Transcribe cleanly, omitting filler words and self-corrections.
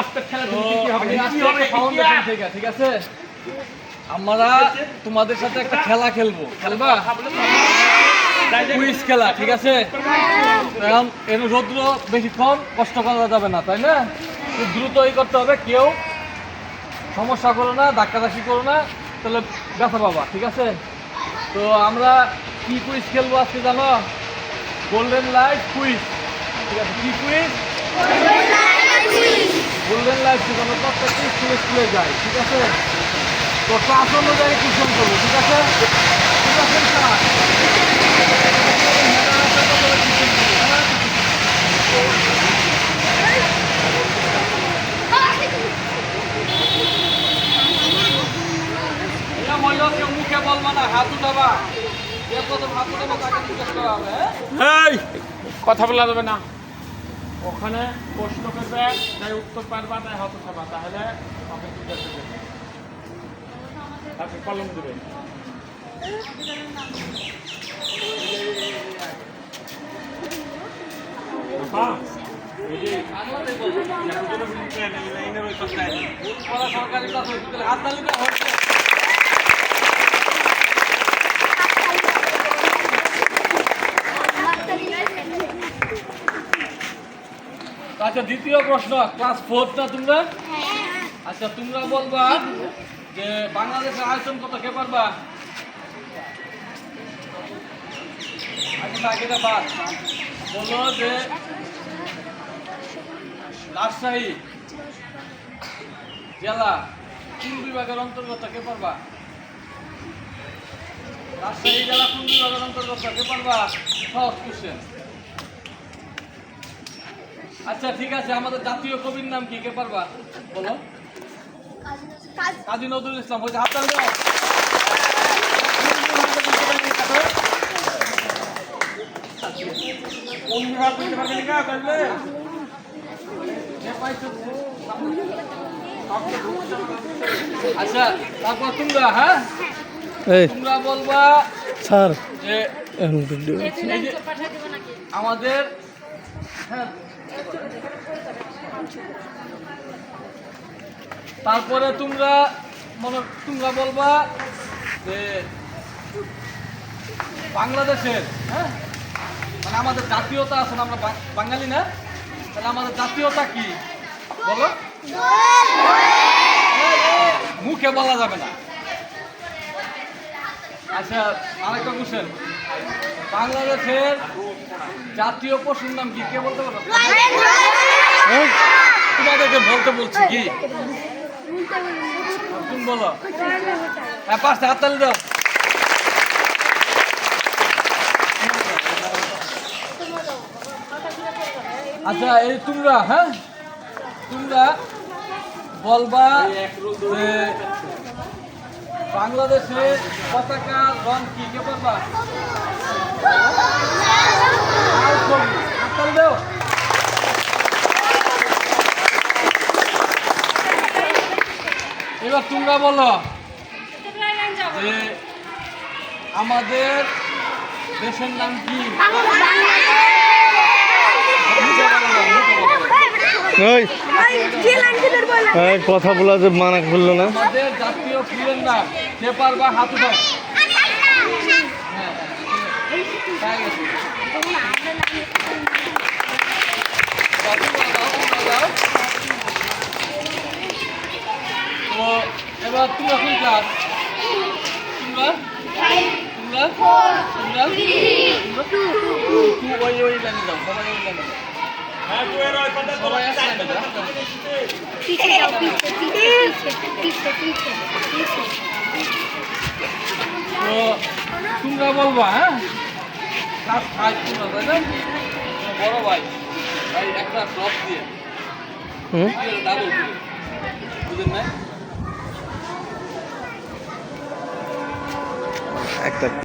আজকে খেলা তুমি কি হবে ফাউন্ডেশন থেকে, ঠিক আছে? আমরা তোমাদের সাথে একটা খেলা খেলবো, খেলবা? কুইজ খেলা, ঠিক আছে? এখন এর রৌদ্র বেশিক্ষণ কষ্ট করা যাবে না, তাই না? খুব দ্রুতই করতে হবে, কেউ সমস্যা করো না, ধাক্কাধাক্কি করো না, তাহলে ব্যথা পাবা, ঠিক আছে? তো আমরা কি কুইজ খেলবো আজকে জানো? গোল্ডেন লাইট কুইজ, ঠিক আছে? কি কুইজ? Golden light quiz. আমরা প্রত্যেকটি স্কুলে যাই, ঠিক আছে? তো ক্লাস অনুযায়ী টিউশন করবো, ঠিক আছে? ঠিক আছে স্যার? কেউ মুখে বলবা না, হাত উঠাবা। যে প্রথম হাত উঠাবা তাকে জিজ্ঞেস করা হবে। এই কথা বলা যাবে না। ওখানে প্রশ্ন করবে, তাই উত্তর পারবা, তাই হাত উঠাবা, তাহলে আপনি জিজ্ঞাসা করবেন, তারপর কলম দেবে। সরকারি হাত তালিকা হচ্ছে। আচ্ছা, দ্বিতীয় প্রশ্ন, ক্লাস 4 না তোমরা? আচ্ছা, তোমরা বলবা যে বাংলাদেশের আয়তন কত, কে পারবা? আচ্ছা, বাকিটা বাদ বলো যে রাজশাহী জেলা কোন বিভাগের অন্তর্গত, কে পারবা? রাজশাহী জেলা কোন বিভাগের অন্তর্গত, কে পারবা? সহজ কোশ্চেন। আচ্ছা, ঠিক আছে, আমাদের জাতীয় কবির নাম কি, কে পারবা? বলো। কাজী নজরুল ইসলাম। হচ্ছে হাত তালি দাও। আচ্ছা, তারপর তোমরা, হ্যাঁ তোমরা বলবা স্যার যে আমাদের, হ্যাঁ, তারপরে তোমরা বলবা যে বাংলাদেশের, হ্যাঁ, মানে আমাদের জাতীয়তা আছে না, আমরা বাঙালি না, তাহলে আমাদের জাতীয়তা কি বলো? মুখে বলা যাবে না। আচ্ছা, আরেকটা কোশ্চেন, বাংলাদেশের জাতীয় পশুর নাম কি, কে বলতে পারো? তোমাদেরকে বলতে বলছি কি, তুমি বলো। হ্যাঁ, 5টা হাত তালি দাও। আচ্ছা, এই তোমরা, হ্যাঁ, তোমরা বলবা যে বাংলাদেশের পতাকার রং কি, কে পারবা? হাত তালি দাও। এবার তোমরা বলো যে আমাদের দেশের নাম কি? কথা বলা যে মানা করলো না। আমাদের জাতীয় ফুলের নাম কে পারবা? হাত উঠাও। তো এবার তোমরা কোন ক্লাস? তোমরা ওই লাইনে যাও, সবাই ওই লাইনে যাও। সবাই আসছে লাইনে যাও। তো তোমরা বলবা, হ্যাঁ, ক্লাস 5 তোমরা, তাই না? বড় ভাই একটা ড্রপ দিয়ে ডাবল দিয়ে, বুঝলেন না? একটা